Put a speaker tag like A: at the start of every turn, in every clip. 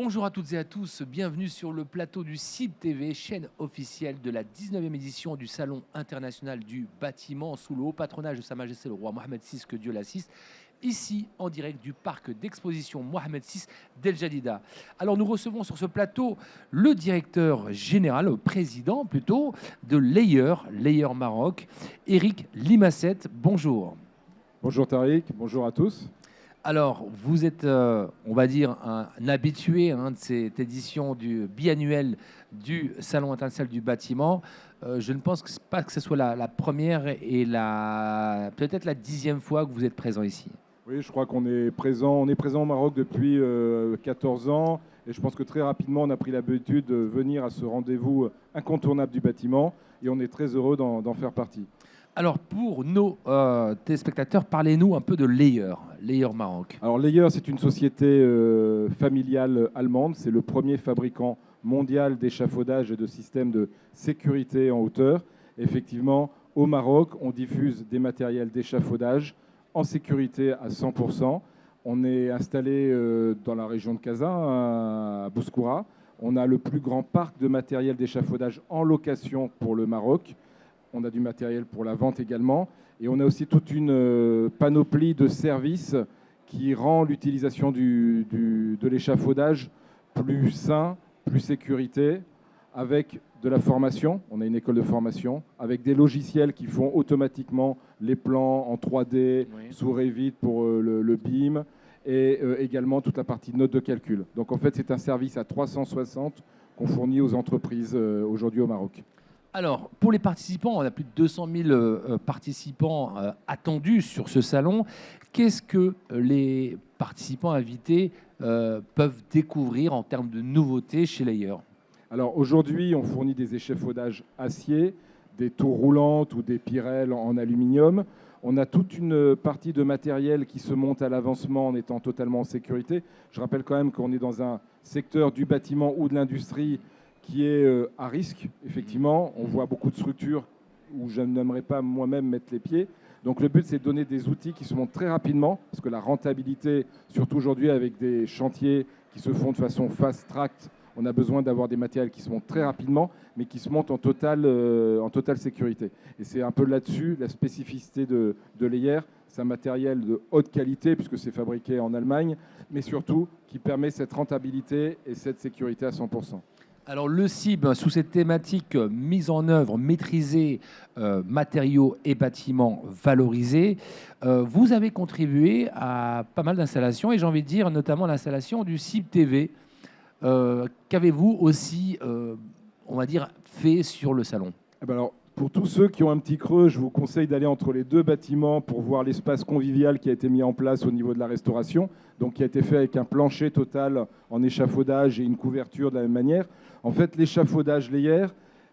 A: Bonjour à toutes et à tous, bienvenue sur le plateau du CIB TV, chaîne officielle de la 19e édition du Salon international du bâtiment sous le haut patronage de Sa Majesté le roi Mohamed VI, que Dieu l'assiste, ici en direct du parc d'exposition Mohamed VI d'El Jadida. Alors nous recevons sur ce plateau le directeur général, le président plutôt, de Layer Maroc, Eric Limassette. Bonjour.
B: Bonjour Tariq, bonjour à tous.
A: Alors, vous êtes, on va dire, un habitué de cette édition biannuelle du Salon international du bâtiment. Je ne pense pas que ce soit la première et peut-être la 10e fois que vous êtes présent ici.
B: Oui, je crois qu'on est présent. On est présent au Maroc depuis 14 ans et je pense que très rapidement, on a pris l'habitude de venir à ce rendez-vous incontournable du bâtiment et on est très heureux d'en faire partie.
A: Alors, pour nos téléspectateurs, parlez-nous un peu de Layer Maroc.
B: Alors, Layer, c'est une société familiale allemande. C'est le premier fabricant mondial d'échafaudage et de systèmes de sécurité en hauteur. Effectivement, au Maroc, on diffuse des matériels d'échafaudage en sécurité à 100%. On est installé dans la région de Casa, à Bouskoura. On a le plus grand parc de matériel d'échafaudage en location pour le Maroc. On a du matériel pour la vente également. Et on a aussi toute une panoplie de services qui rend l'utilisation de l'échafaudage plus sain, plus sécurité, avec de la formation. On a une école de formation, avec des logiciels qui font automatiquement les plans en 3D, sous Revit pour le BIM, et également toute la partie notes de calcul. Donc en fait, c'est un service à 360 qu'on fournit aux entreprises aujourd'hui au Maroc.
A: Alors, pour les participants, on a plus de 200 000 participants attendus sur ce salon. Qu'est-ce que les participants invités peuvent découvrir en termes de nouveautés chez Layer?
B: Alors aujourd'hui, on fournit des échafaudages acier, des tours roulantes ou des pirelles en aluminium. On a toute une partie de matériel qui se monte à l'avancement en étant totalement en sécurité. Je rappelle quand même qu'on est dans un secteur du bâtiment ou de l'industrie qui est à risque, effectivement. On voit beaucoup de structures où je n'aimerais pas moi-même mettre les pieds. Donc le but, c'est de donner des outils qui se montent très rapidement, parce que la rentabilité, surtout aujourd'hui avec des chantiers qui se font de façon fast-track, on a besoin d'avoir des matériels qui se montent très rapidement, mais qui se montent en totale sécurité. Et c'est un peu là-dessus la spécificité de Layer. C'est un matériel de haute qualité, puisque c'est fabriqué en Allemagne, mais surtout qui permet cette rentabilité et cette sécurité à 100%.
A: Alors le CIB, sous cette thématique mise en œuvre, maîtriser matériaux et bâtiments valorisés, vous avez contribué à pas mal d'installations, et j'ai envie de dire notamment l'installation du CIB TV. Qu'avez-vous aussi, on va dire, fait sur le salon?
B: Alors, pour tous ceux qui ont un petit creux, je vous conseille d'aller entre les deux bâtiments pour voir l'espace convivial qui a été mis en place au niveau de la restauration, donc qui a été fait avec un plancher total en échafaudage et une couverture de la même manière. En fait, l'échafaudage Layer,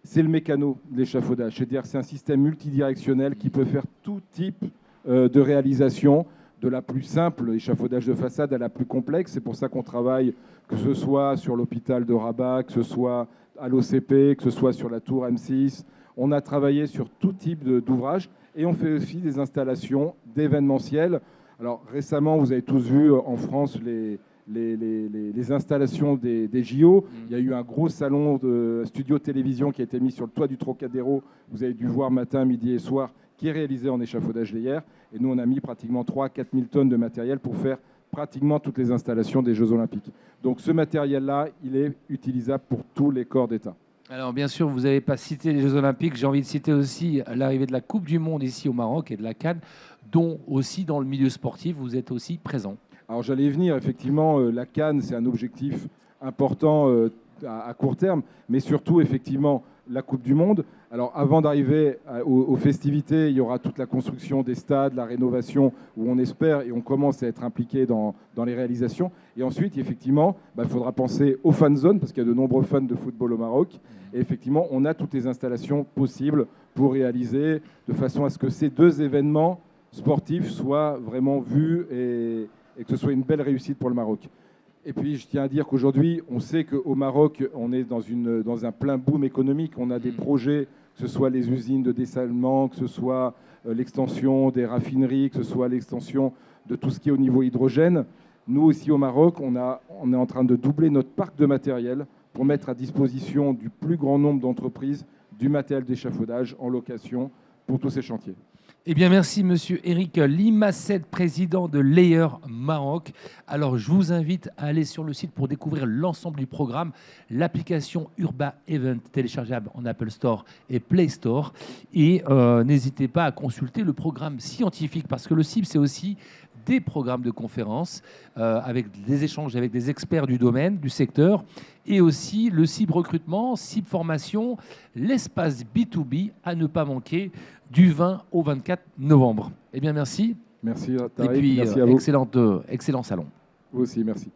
B: c'est le mécano de l'échafaudage. C'est-à-dire que c'est un système multidirectionnel qui peut faire tout type de réalisation, de la plus simple, échafaudage de façade, à la plus complexe. C'est pour ça qu'on travaille, que ce soit sur l'hôpital de Rabat, que ce soit à l'OCP, que ce soit sur la tour M6. On a travaillé sur tout type d'ouvrages et on fait aussi des installations d'événementiel. Alors récemment, vous avez tous vu en France les installations des JO. Il y a eu un gros salon de studio télévision qui a été mis sur le toit du Trocadéro. Vous avez dû voir matin, midi et soir, qui est réalisé en échafaudage Layer. Et nous, on a mis pratiquement 3 000 à 4 000 tonnes de matériel pour faire pratiquement toutes les installations des Jeux Olympiques. Donc ce matériel-là, il est utilisable pour tous les corps d'État.
A: Alors bien sûr, vous n'avez pas cité les Jeux Olympiques, j'ai envie de citer aussi l'arrivée de la Coupe du Monde ici au Maroc et de la CAN, dont aussi dans le milieu sportif, vous êtes aussi présent.
B: Alors j'allais y venir, effectivement, la CAN, c'est un objectif important à court terme, mais surtout, effectivement, la Coupe du Monde. Alors avant d'arriver aux festivités, il y aura toute la construction des stades, la rénovation, où on espère et on commence à être impliqué dans les réalisations. Et ensuite, effectivement, il faudra penser aux fan zones, parce qu'il y a de nombreux fans de football au Maroc. Et effectivement, on a toutes les installations possibles pour réaliser, de façon à ce que ces deux événements sportifs soient vraiment vus et que ce soit une belle réussite pour le Maroc. Et puis, je tiens à dire qu'aujourd'hui, on sait qu'au Maroc, on est dans un plein boom économique. On a des projets, que ce soit les usines de dessalement, que ce soit l'extension des raffineries, que ce soit l'extension de tout ce qui est au niveau hydrogène. Nous aussi au Maroc, on est en train de doubler notre parc de matériel pour mettre à disposition du plus grand nombre d'entreprises du matériel d'échafaudage en location pour tous ces chantiers.
A: Eh bien, merci, monsieur Eric Limasset, président de Layer Maroc. Alors, je vous invite à aller sur le site pour découvrir l'ensemble du programme, l'application Urba Event téléchargeable en Apple Store et Play Store. Et n'hésitez pas à consulter le programme scientifique, parce que le CIB, c'est aussi des programmes de conférences avec des échanges avec des experts du domaine, du secteur, et aussi le CIB recrutement, CIB formation, l'espace B2B à ne pas manquer du 20 au 24 novembre. Eh bien, merci.
B: Merci,
A: Et
B: Tariq.
A: puis,
B: Merci à vous.
A: excellent salon.
B: Vous aussi, merci.